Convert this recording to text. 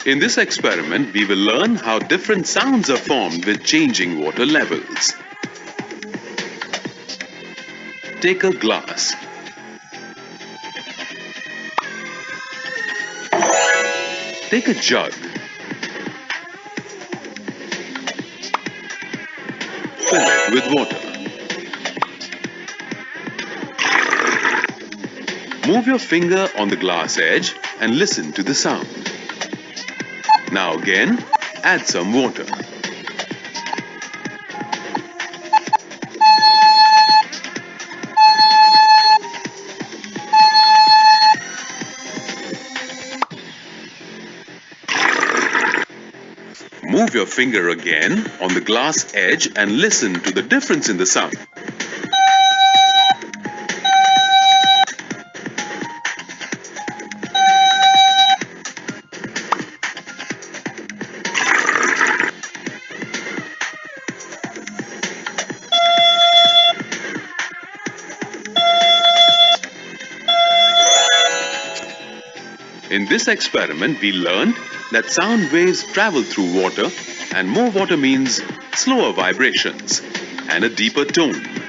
In this experiment, we will learn how different sounds are formed with changing water levels. Take a glass. Take a jug. Fill it with water. Move your finger on the glass edge and listen to the sound. Now again, add some water. Move your finger again on the glass edge and listen to the difference in the sound. In this experiment, we learned that sound waves travel through water, and more water means slower vibrations and a deeper tone.